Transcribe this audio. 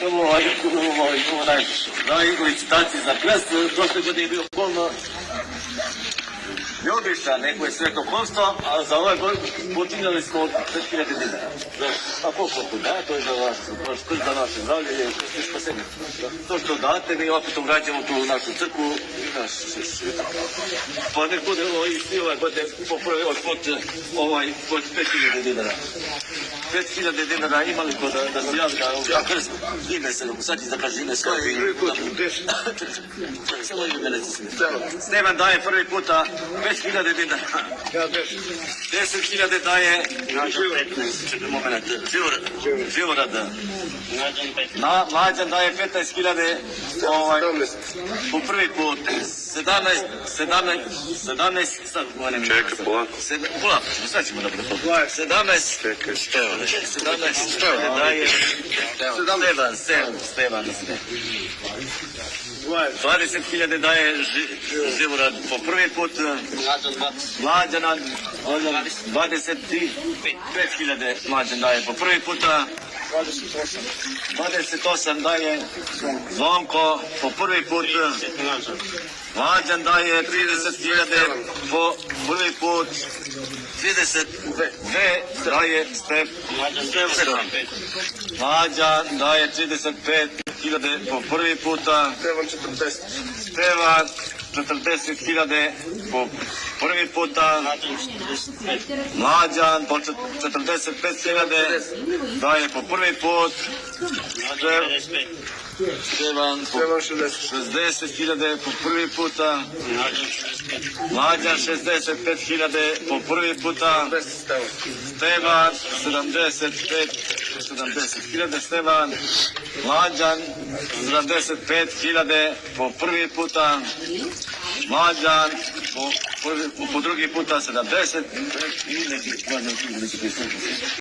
Imamo na licitaciji za kres, prošle godine je bio polno Ljubiša, neko je sve to posto, a za ovaj godin počinjali smo od 5.000 dinara. A koliko da, to je za naše zdravlje, je spasenje. To što date, mi opet ugrađamo tu našu crkvu i naš švitak. Pa nek bude ovo i svi ovaj godine poprvi od 5.000 dinara. 5.000 dinara imali ko da se javi na krst. Ime se, sad ti da kaže ime sve. Samo ime me reci sve. Stevan daje prvi puta 5.000 dinara. 10.000 daje Živorad. Mlađan daje 15.000 po prvi put. 17, sad govorim. Čekaj, polako. Polako, sad ćemo da bude to. 17 daje Stevan. 20.000 daje Živorad po prvi put. Mlađana 25.000 Mlađan daje po prvi puta. 28 daje Zvonko po prvi put. Mlađan daje 30.000 po prvi put. 32 daje Stefan. Mlađan daje 35.000 po prvi puta. Stevan 40.000 po prvi puta. Mlađan po 45.000 daje po prvi put. Stevan po 60.000 po prvi puta. Mlađan 65.000 po prvi puta. Stevan 70.000 Stevan. Mlađan 75.000 po prvi puta. Mlađan po drugi puta 70.